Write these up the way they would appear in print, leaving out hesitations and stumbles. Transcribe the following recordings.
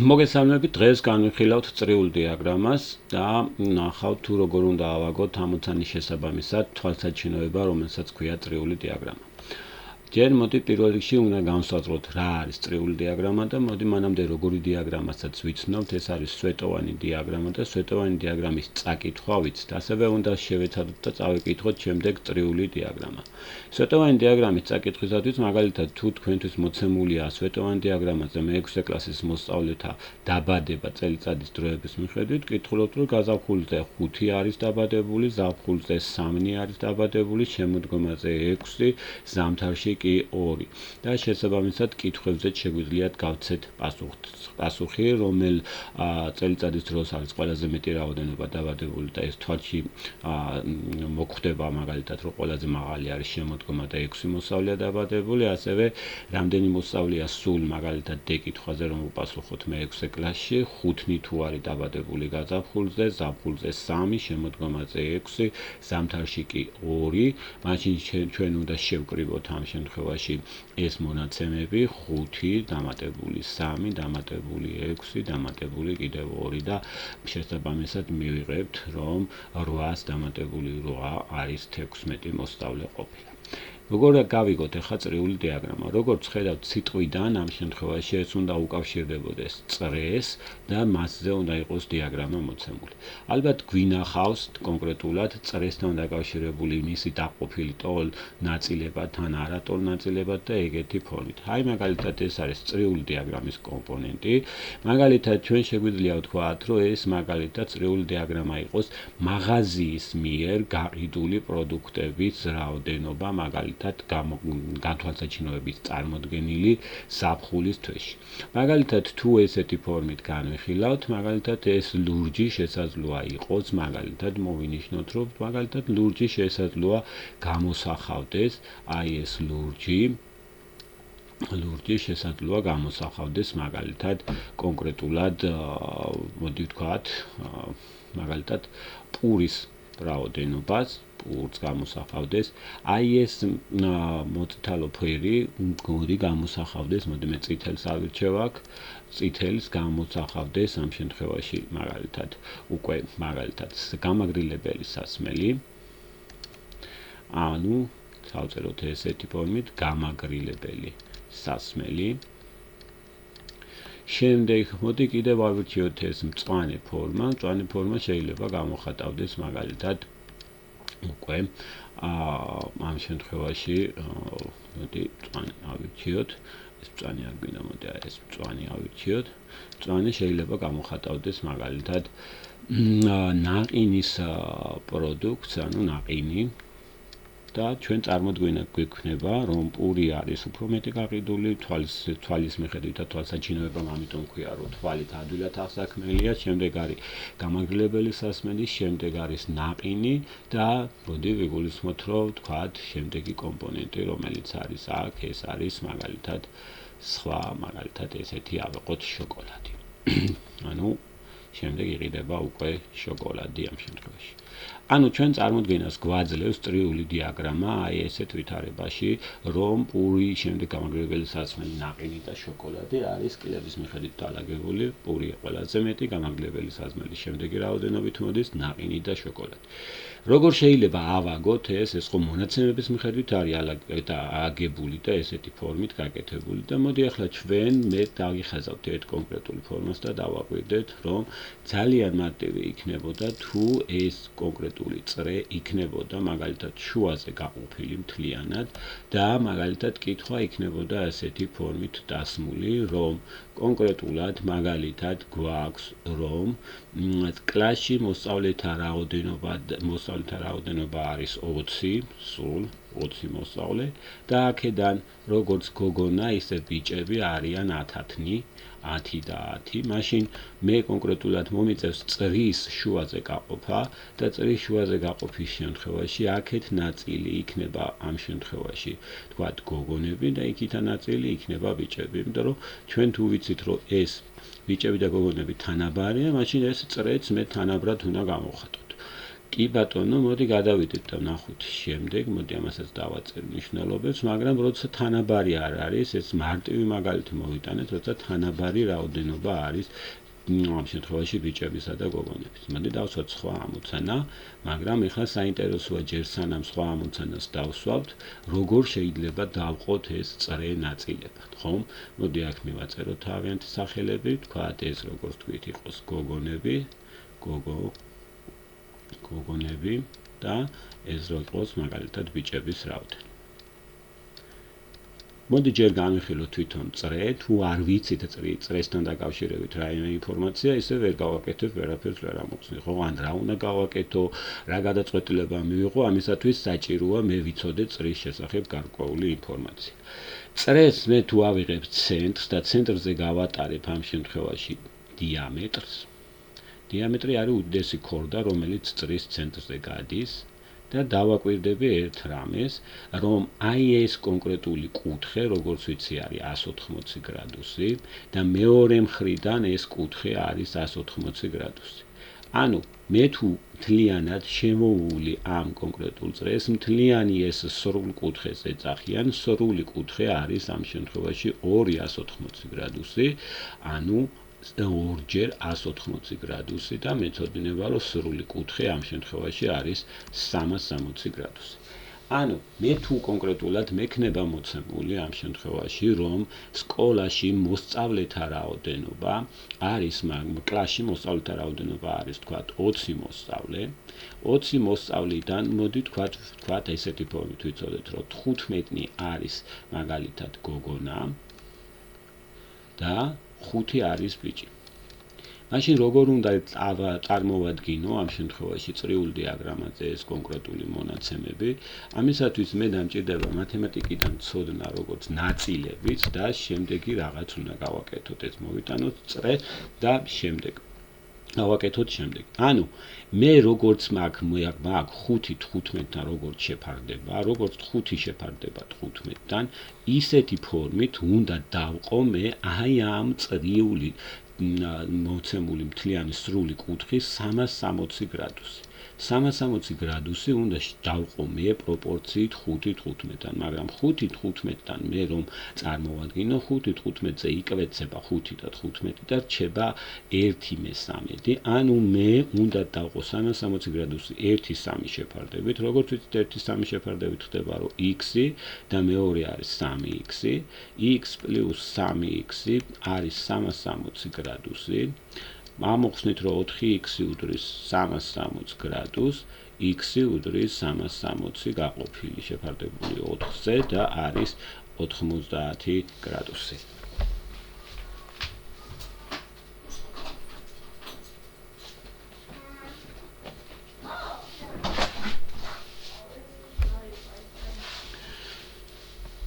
მოგესალმებით, დღეს განვიხილავთ წრიულ დიაგრამას და ნახავთ თუ როგორ უნდა ავაგოთ ამოცანის შესაბამისად თვალსაჩინოება, რომელსაც ქვია წრიული დიაგრამა. ჯერ მოდი პირველ რიგში უნდა განსაზღვროთ რა არის წრიული დიაგრამა და მოდი მანამდე როგორი დიაგრამასაც ვიცნობთ, ეს არის სვეტოვანი დიაგრამა და სვეტოვანი დიაგრამის წაკითხვა ვიცით. ასევე უნდა შევეცადოთ და წავიკითხოთ შემდეგ წრიული დიაგრამა. სვეტოვანი დიაგრამის წაკითხვისათვის მაგალითად თუ თქვენთვის მოცემულია სვეტოვანი დიაგრამაზე მე-6 კლასის მოსწავლეთა დაბადება წელიწადის დროების მიხედვით, კითხულობთ რომ გაზაფხულზე 5 არის დაბადებული, ზაფხულზე 3 არის დაბადებული, შემოდგომაზე 6, ზამთარში კი 2 და შესაბამისად კითხვებზე შეგვიძლიათ გავცეთ პასუხი, რომელ წელიწადის დროს არის ყველაზე მეტი რაოდენობა დაბადებული და ეს თვალში მოხვდება მაგალითად რომ ყველაზე მაღალი არის შემოდგომა და 6 მოსწავლეა დაბადებული, ასევე რამდენი მოსწავლეა სულ მაგალითად D კითხვაზე რომ უპასუხოთ მე-6 კლასში, 5 თუ არის დაბადებული გაზაფხულზე, ზაფხულზე 3, შემოდგომაზე 6, ზამთარში კი 2, მაშინ ჩვენ უნდა შევკრივოთ ამ შემთხვევაში ეს მონაცემები 5 დამატებული 3 დამატებული 6 დამატებული კიდევ 2 და შესაბამისად მივიღებთ რომ 800 დამატებული 8 არის 16 მოსწავლე ყოფილა. როგორ გავიგოთ ახლა წრიული დიაგრამა? როგორც ხედავთ სიტყვიდან ამ შემთხვევაში ეს უნდა უკავშირდებოდეს წრეს და მასზე უნდა იყოს დიაგრამა მოცემული. ალბათ გვინახავს კონკრეტულად წრესთან დაკავშირებული მისი დაყოფილი ტოლ ნაწილებად ან არატოლ ნაწილებად და ეგეთი ფორმით. აი მაგალითად ეს არის წრიული დიაგრამის კომპონენტი. მაგალითად ჩვენ შეგვიძლია ვთქვათ რომ ეს მაგალითად წრიული დიაგრამა იყოს მაღაზიის მიერ გაყიდული პროდუქტების რაოდენობა მაგალითად განთვალსაჩინოების წარმოდგენილი ზაფხულის თვეში. მაგალითად თუ ესეთი ფორმით განვიხილავთ, მაგალითად ეს ლურჯი შესაძლოა იყოს, მაგალითად მოვინიშნოთ რომ მაგალითად ლურჯი შესაძლოა გამოსახავდეს, აი ეს ლურჯი შესაძლოა გამოსახავდეს მაგალითად კონკრეტულად მოდი ვთქვათ მაგალითად პურის რაოდენობას პურს გამოსახავდეს, აი ეს მოწითალო ფერი გორი გამოსახავდეს, მოდი მე წითელს ავირჩევ აქ, წითელს გამოსახავდეს ამ შემთხვევაში მაგალითად უკვე მაგალითად გამაგრილებელი სასმელი, ანუ დავწეროთ ესეთი ფორმით გამაგრილებელი სასმელი. შემდეგ მოდი კიდევ ავირჩიოთ ეს მწვანე ფორმა, მწვანე ფორმა შეიძლება გამოხატავდეს მაგალითად უკვე ამ შემთხვევაში მოდი მწვანე ავირჩიოთ, ეს მწვანე არ გვინდა, მოდი ეს მწვანე ავირჩიოთ. მწვანე შეიძლება გამოხატავდეს მაგალითად ნაყინის პროდუქტს, ანუ ნაყინი და ჩვენ წარმოდგენა გვექნება რომ პური არის უფრო მეტი გაყიდული თვალის მიხედვით და თვალსაჩინოებამ ამიტომ ქვია რომ თვალით ადვილად აღსაქმელია, შემდეგ არის გამაგრილებელი სასმელი, შემდეგ არის ნაყინი და მოდი ვიგულისხმოთ რომ ვთქვათ შემდეგი კომპონენტი რომელიც არის აქ, ეს არის მაგალითად სხვა მაგალითად ესეთი ავიღოთ შოკოლადი. ანუ შემდეგ იყიდება უკვე შოკოლადი ამ შემთხვევაში. ანუ ჩვენ წარმოდგენას გვაძლევს წრიული დიაგრამა აი ესეთ ვითარებაში, რომ პური, შემდეგ გამაგრილებელი სასმელი, ნაყინი და შოკოლადი არის კილების მიხედვით დალაგებული, პური ყველაზე მეტი, გამაგრილებელი სასმელი შემდეგი რაოდენობით მოდის, ნაყინი და შოკოლადი. როგორ შეიძლება ავაგოთ ეს ხო მონაცემების მიხედვით არის აგებული და ესეთი ფორმით გაკეთებული და მოდი ახლა ჩვენ მე დავიხაზავთ ერთ კონკრეტული ფორმას და დავაკვირდეთ რომ ძალიან მარტივი იქნებოდა თუ ეს კონკრეტული წრე იქნებოდა მაგალითად შუაზე გაყოფილი მთლიანად და მაგალითად კითხვა იქნებოდა ესეთი ფორმით დასმული რომ კონკრეტულად მაგალითად გვაქვს რომ კლასში მოსწავლეთა რაოდენობა არის 20, სულ 20 მოსწავლე და აქედან როგორც გოგონა ისე ბიჭები არიან 10 და 10, მაშინ მე კონკრეტულად მომიწევს წრის შუაზე გაყოფა და წრის შუაზე გაყოფის შემთხვევაში აქეთ ნაწილი იქნება ამ შემთხვევაში თქვათ გოგონები და იქითა ნაწილი იქნება ბიჭები, იმიტომ რომ ჩვენ თუ ვიცით რომ ეს ბიჭები და გოგონები თანაბარია, მაშინ ეს წრეც მე თანაბრად უნდა გავხატოთ. კი ბატონო, მოდი გადავიდეთ და ვნახოთ შემდეგ, მოდი ამასაც დავაწერ მნიშვნელობებს, მაგრამ როცა თანაბარი არ არის, ეს მარტივი მაგალითი მოვიტანეთ, როცა თანაბარი რაოდენობა არის ამ შემთხვევაში ბიჭებისა და გოგონების. მოდი დავსვათ სხვა ამოცანა, მაგრამ ეხლა საინტერესოა ჯერ სანამ სხვა ამოცანას დავსვავთ, როგორ შეიძლება დავყოთ ეს წრე ნაწილებად, ხომ? მოდი აქ მივაწეროთ თავიანთი სახელები, ვთქვათ ეს როგორც თქვით იყოს გოგონები, გოგონები და ეს რო იყოს მაგალითად ბიჭების რაოდენობა. მოდი ჯერ განვიხილოთ თვითონ წრე, თუ არ ვიცით წრესთან დაკავშირებით რაიმე ინფორმაცია, ისე ვერ გავაკეთებ ვერაფერს ვერ ამოხსნი, ხო? ან რა უნდა გავაკეთო, რა გადაწყვეტილება მივიღო, ამისათვის საჭიროა მე ვიცოდე წრის შესახებ გარკვეული ინფორმაცია. წრეს მე თუ ავიღებ ცენტრს და ცენტრზე გავატარებ ამ შემთხვევაში დიამეტრს. დიამეტრი არის უდიდესი ქორდა, რომელიც წრის ცენტრზე გადის და დავაკვირდები ერთ რამეს, რომ აი ეს კონკრეტული კუთხე, როგორც ვიცი, არის 180 გრადუსი და მეორე მხრიდან ეს კუთხე არის 180 გრადუსი. ანუ მე თუ მთლიანად შემოვლი ამ კონკრეტულ წრეს, მთლიანი ეს სრულ კუთხეს ეძახიან, სრული კუთხე არის ამ შემთხვევაში 2 180 გრადუსი, ანუ ორჯერ 180 გრადუსი და მეცოდინება, რომ სრული კუთხე ამ შემთხვევაში არის 360 გრადუსი. ანუ მე თუ კონკრეტულად მექნება მოცემული ამ შემთხვევაში, რომ სკოლაში მოსწავლეთა რაოდენობა არის, კლასში მოსწავლეთა რაოდენობა არის, თქვათ 20 მოსწავლე. 20 მოსწავლიდან მოდი თქვათ ესეთი ფორმით ვიცოდეთ, რომ 15 არის მაგალითად გოგონა და 5 არის ბიჭი. მაშინ როგორ უნდა წარმოვადგინო ამ შემთხვევაში წრიული დიაგრამაზე ეს კონკრეტული მონაცემები? ამისათვის მე დამჭირდება მათემატიკიდან ცოდნა როგორც ნაწილებიც და შემდეგი რაღაც უნდა გავაკეთოთ, ეს მოვიტანოთ წრე და შემდეგ გავაკეთოთ შემდეგ. ანუ მე როგორც მაქვს 5-15-დან როგორც შეფარდება, როგორც 5 შეფარდება 15-დან, ისეთი ფორმით უნდა დავყო მე აი ამ წრიული მოცემული მთლიანი სრული კუთხის 360 გრადუსი. 360 გრადუსი უნდა დავყო მე პროპორციით 5-15-დან, მაგრამ 5-15-დან მე რომ წარმოვადგინო, 5-15-ზე იკვეცება 5 და 15 და რჩება 1/3. ანუ მე უნდა დავყო 360 გრადუსი 1/3 შეფარდებით, როგორც ვიცით 1/3 შეფარდებით ხდება, რომ x და მეორე არის 3x, x + 3x არის 360 გრადუსი. ამოხსნით, რომ 4x უდრის 360 გრადუსს, x უდრის 360 გაყოფილი შეფარდებული 4-ზე და არის 90 გრადუსი.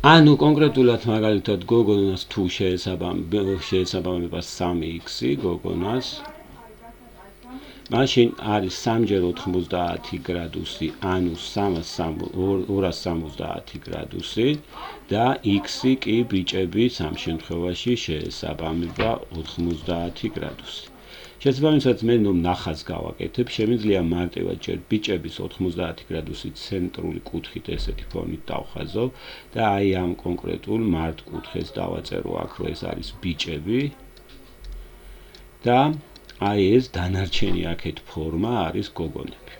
ანუ კონკრეტულად მაგალითად გოგონას თუ შეესაბამება 3x გოგონას, მაშინ არის 3-ჯერ 90 გრადუსი, ანუ 270 გრადუსი და x კი ბიჭების ამ შემთხვევაში შეესაბამება 90 გრადუსი. შესაბამისად მე ნახას გავაკეთებ, შემიძლია მარტივად ჯერ ბიჭების 90 გრადუსი ცენტრული კუთხით ესეთი ფორმით დავხაზო და აი ამ კონკრეტულ მართ კუთხეს დავაწერო აქ, რომ ეს არის ბიჭები და აი ეს დანარჩენი აქეთ ფორმა არის გოგონები.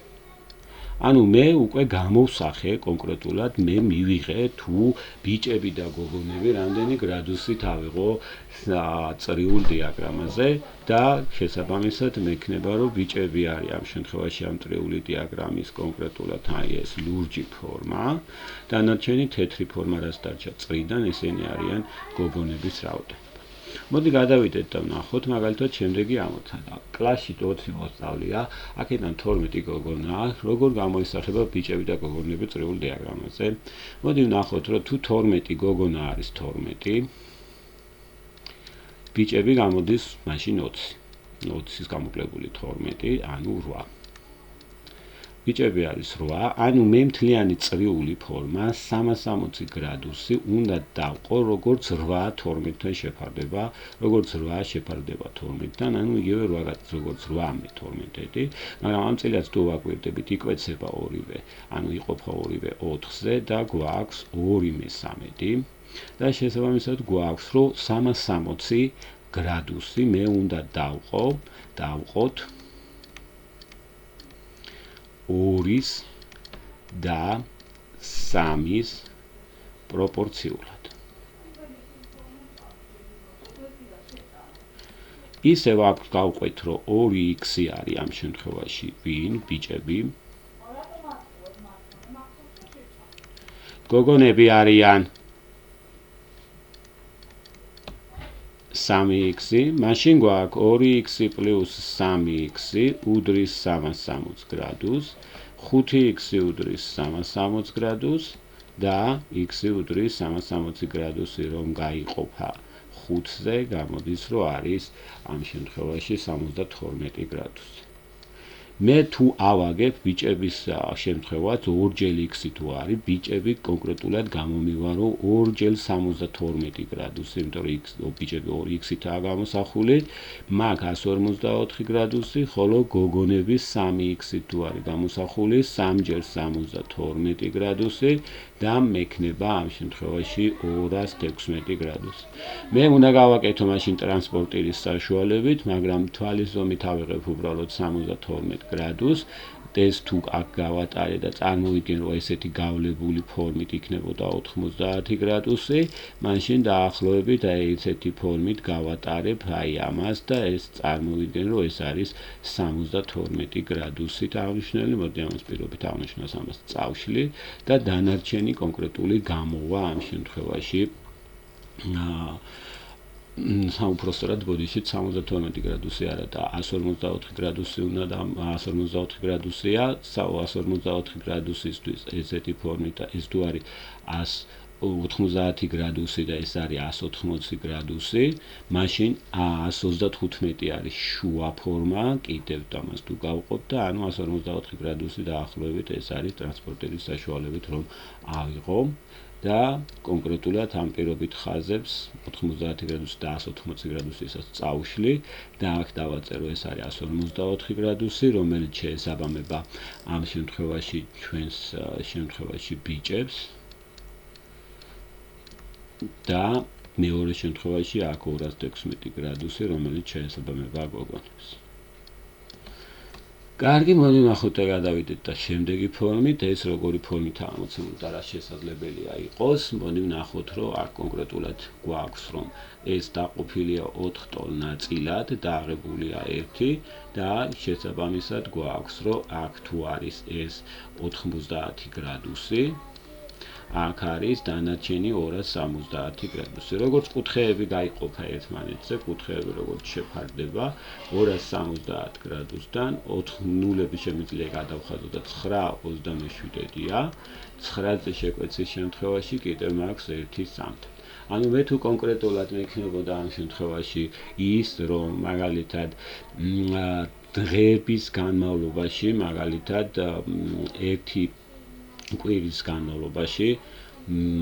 ანუ მე უკვე გამოვსახე კონკრეტულად, მე მივიღე თუ ბიჭები და გოგონები რამდენი გრადუსით ავიღო წრიულ დიაგრამაზე და შესაბამისად მექნება, რომ ბიჭები არის ამ შემთხვევაში ამ წრიული დიაგრამის კონკრეტულად აი ეს ლურჯი ფორმა, დანარჩენი თეთრი ფორმა რაც დარჩა წრიდან, ესენი არიან გოგონების რაოდენობა. მოდი გადავიდეთ და ვნახოთ მაგალითად შემდეგი ამოცანა. კლასში 20 მოსწავლეა, აქედან 12 გოგონაა, როგორ გამოისახება ბიჭები და გოგონები წრიულ დიაგრამაზე. მოდი ვნახოთ, რომ თუ 12 გოგონა არის 12, ბიჭები გამოდის მაშინ 20. 20-ის გამოკლებული 12, ანუ 8. ბიჭები არის 8, ანუ მე მთლიანი წრიული ფორმა 360 გრადუსი უნდა დავყო, როგორც 8 12-თან შეფარდება, როგორც 8 შეფარდება 12-თან, ანუ იგივე 8 როგორც 8 12-ი, მაგრამ ამ წელს თუ ვაკვირდებით, იკვეცება ორივე, ანუ იყოფა ორივე 4-ზე და გვაქვს 2/13 და შესაბამისად გვაქვს, რომ 360 გრადუსი მე უნდა დავყოთ 2-ის და 3-ის პროპორციულად. ისევ აქ გავყვეთ, რომ 2x-ი არის ამ შემთხვევაში ვინ, ბიჭები? გოგონები არიან 3x-ი, მაშინ გვაქვს 2x პლუს 3x უდრის 360 გრადუსს, 5x უდრის 360 გრადუსს და x უდრის 360 გრადუსი რომ გაიყოფა 5-ზე, გამოდის, რომ არის ამ შემთხვევაში 72 გრადუსი. მე თუ ავაგებ ბიჭების შემთხვევას 2-ჯერ x თუ არის, ბიჭები კონკრეტულად გამომივა, რომ 2-ჯერ 72 გრადუსი, იმიტომ რომ ბიჭები 2x-ითაა გამოსახული, მაგ 154 გრადუსი, ხოლო გოგონები 3x თუ არის გამოსახული, 3-ჯერ 72 გრადუსი და მექნება ამ შემთხვევაში 216 გრადუსი. მე უნდა გავაკეთო მაშინ ტრანსპორტირის საშუალებით, მაგრამ თვალის ზომით ავიღებ უბრალოდ 72 გრადუსს, ეს თუ აქ გავატარე და წარმოვიდგენ, რომ ესეთი გავლებული ფორმით იქნებოდა 90 გრადუსი, მაშინ დაახლოებით ესეთი ფორმით გავატარებ აი ამას და ეს წარმოვიდგენ, რომ ეს არის 72 გრადუსით აღნიშნული, მოდი ამას პირობით აღნიშნავს ამას წავშლი და დანარჩენი კონკრეტული გამოვა ამ შემთხვევაში უпростоრად ბოდიში 72 გრადუსი არა და 154 გრადუსი უნდა და 154 გრადუსია, 154 გრადუსისთვის ესეთი ფორმით ეს თუ არის 190 გრადუსი და ეს არის 180 გრადუსი, მაშინ 135 არის შუა ფორმა, კიდევ ამას თუ გავყოთ და ანუ 154 გრადუსი დაახლოებით ეს არის ტრანსპორტირის საშუალებით რომ ავიღო. და კონკრეტულად ამ პირობით ხაზებს 90 გრადუსი და 180 გრადუსისაც წავშლი და აქ დავაწერო ეს არის 154 გრადუსი, რომელიც შეესაბამება ამ შემთხვევაში ჩვენს შემთხვევაში ბიჭებს და მეორე შემთხვევაში აქ 216 გრადუსი, რომელიც შეესაბამება გოგონებს. კარგი, მოდი ნახოთ და გადავიდეთ და შემდეგი ფორმით, ეს როგორი ფორმითაა მოცემული და რა შესაძლებელია იყოს. მოდი ვნახოთ, რომ აქ კონკრეტულად გვაქვს, რომ ეს დაყოფილია 4 ტოლ ნაწილად და აღებულია 1 და შესაბამისად გვაქვს, რომ აქ თუ არის ეს 90 გრადუსი, აქ არის დანარჩენი 270 გრადუსი. როგორც კუთხეები გაიყოფა ერთმანეთზე, კუთხეები როგორც შეფარდება 270 გრადუსთან, 4 ნულები შემიძლია გადავხაზოთ და 9/27-ია. 9-ზე შეკვეცის შემთხვევაში კიდევ მაქვს 1/3. ანუ მე თუ კონკრეტულად მექნებოდა ამ შემთხვევაში ის, რომ მაგალითად დღეების განმავლობაში, მაგალითად 1 კვირის განმავლობაში,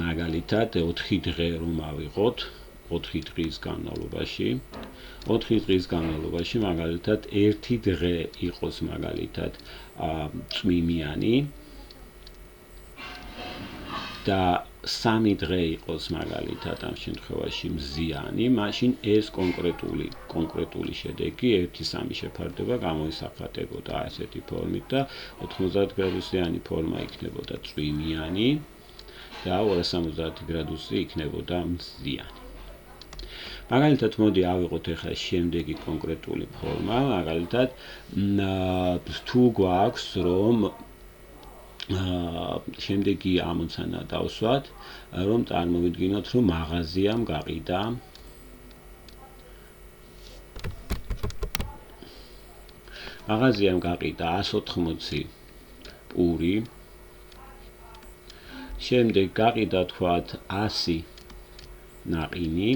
მაგალითად 4 დღე რომ ავიღოთ, 4 დღის განმავლობაში, 4 დღის განმავლობაში მაგალითად 1 დღე იყოს მაგალითად წვიმიანი და 3 დღე იყოს მაგალითად ამ შემთხვევაში მზიანი, მაშინ ეს კონკრეტული შედეგი 1-3 შეფარდება გამოისახატებოდა ასეთი ფორმით და 90 გრადუსიანი ფორმა იქნებოდა წვიმიანი და 270 გრადუსი იქნებოდა მზიანი. მაგალითად მოდი ავიღოთ ახლა შემდეგი კონკრეტული ფორმა, მაგალითად თუ გვაქვს რომ შემდეგი ამოცანა დავსვათ, რომ წარმოვიდგინოთ, რომ მაღაზიამ გაყიდა მაღაზიამ გაყიდა 180 პური, შემდეგ გაყიდა თქვათ 100 ნაყინი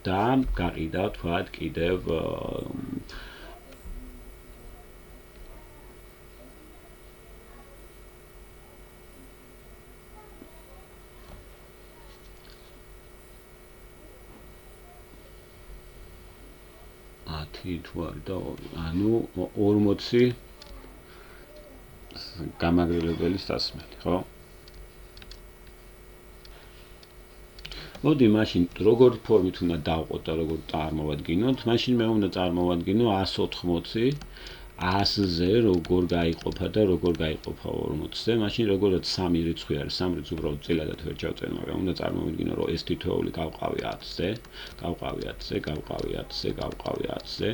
და გაყიდა თქვათ კიდევ თუ არის და ანუ 40 გამაგრილებელი სასმელი, ხო? მოდი მაშინ როგორ ფორმით უნდა დავყოთ და როგორ წარმოვადგინოთ? მაშინ მე უნდა წარმოვადგინო 180 100-ზე როგორ გაიყოფა და როგორ გაიყოფა 40-ზე. მაშინ როგორაც 3 რიცხვი არის, 3 რიცხვი უბრალოდ წილადად ვერ ჩავწერო, მაგრამ უნდა წარმოვიდგინო, რომ ეს თითოეული გავყავი 10-ზე, გავყავი 10-ზე, გავყავი 10-ზე, გავყავი 10-ზე.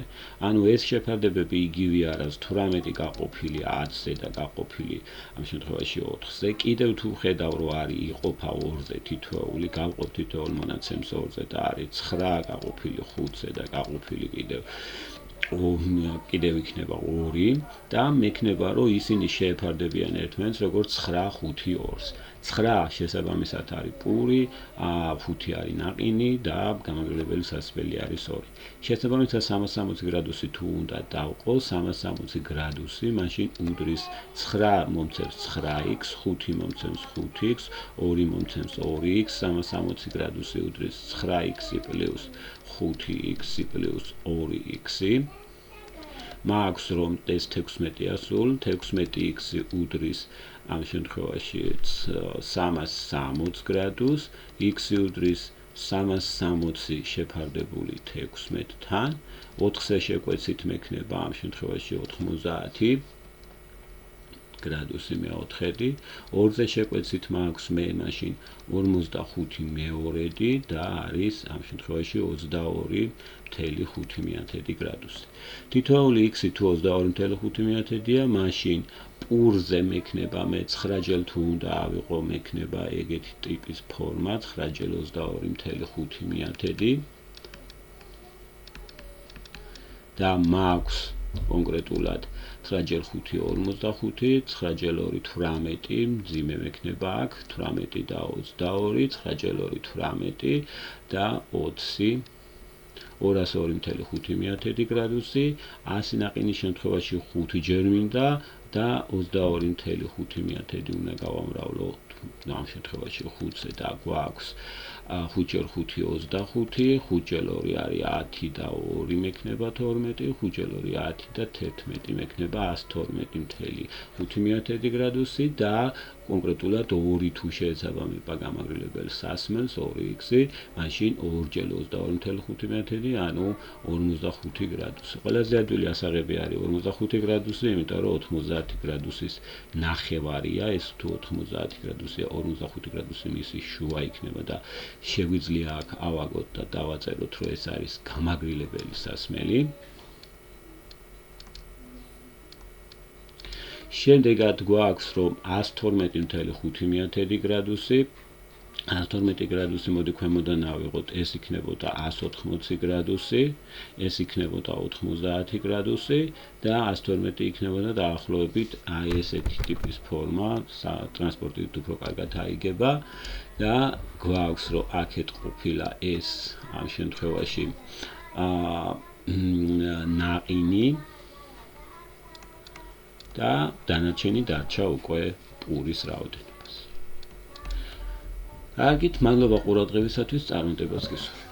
ანუ ეს შეფარდებები იგივე არის 18 გაყოფილი 10-ზე და გაყოფილი ამ შემთხვევაში 4-ზე. კიდევ თუ ხედავ, რომ არის იყოფა 2-ზე თითოეული, გავყოფ თითოეულ მონაცემს 2-ზე და არის 9 გაყოფილი 5-ზე და გაყოფილი კიდევ იქნება 2 და მექნება რომ ისინი შეეფარდებიან ერთმანეთს როგორც 9-5-2-ს. 9 შესაბამისად არის პური, 5 არის ნაყინი და გამაგრილებელი სასმელი არის 2. შესაბამისად 360 გრადუსი თუ უნდა დავყო, 360 გრადუსი, მაშინ უდრის 9 მომცემს 9x, 5 მომცემს 5x, 2 მომცემს 2x, 360 გრადუსი უდრის 9x პლუს 5x პლუს 2x. მაქვს რომ ეს 16-ია სულ, 16x უდრის ამ შემთხვევაში 360 გრადუსს, x უდრის 360 შეფარდებული 16-თან, 4-ზე შეკვეცით მექნება ამ შემთხვევაში 90 გრადუსი მეოთხედი, 2-ზე შეკვეცით მაქვს მე მაშინ 45 მეორედი და არის ამ შემთხვევაში 22.5 გრადუსი. თითოეული x-ი თუ 22.5-ია, მაშინ პურზე მექნება მე 9-ჯერ თუ უნდა ავიღო მექნება ეგეთი ტიპის ფორმა 9-ჯერ 22.5 და მაქვს კონკრეტულად 9-ჯერ 5 45, 9-ჯერ 2 18, მძიმე მექნება აქ 18 და 22, 9-ჯერ 2 18 და 20 202.5 გრადუსი, 100 ნაყინის შემთხვევაში 5-ჯერ მინდა და 22.5 უნდა გავამრავლო ამ შემთხვევაში 5-ზე და გვაქვს 5-ჯერ 5 25, 5-ჯერ 2 არის 10 და 2 მექნება 12, 5-ჯერ 2 10 და 11 მექნება 112.5 გრადუსი და კონკრეტულად 2 თუ შეეცაბამება გამაგრილებელ სასმელს 2x-ი, მაშინ 2-ჯერ 22.5, ანუ 45 გრადუსი. ყველაზე ადვილი ასაღები არის 45 გრადუსი, იმიტომ რომ 90 გრადუსის ნახევარია, ეს თუ 90 გრადუსია, 45 გრადუსი მისი შუა იქნება და შეგვიძლია აქ ავაგოთ და დავაწეროთ, რომ ეს არის გამაგრილებელი სასმელი. შემდეგად გვაქვს რომ 112.5 გრადუსი, 112 გრადუსი მოდი ქვემოდან ავიღოთ, ეს იქნებოდა 180 გრადუსი, ეს იქნებოდა 90 გრადუსი და 112 იქნებოდა დაახლოებით აი ესეთი ტიპის ფორმა, ტრანსპორტით უფრო კარგად აიგება და გვაქვს რომ აქეთ ყოფილა ეს ამ შემთხვევაში ნაყინი და დანარჩენი დარჩა უკვე პურის რაოდენობას. კარგით, მადლობა ყურადღებისათვის, წარმატებას გისურვებთ.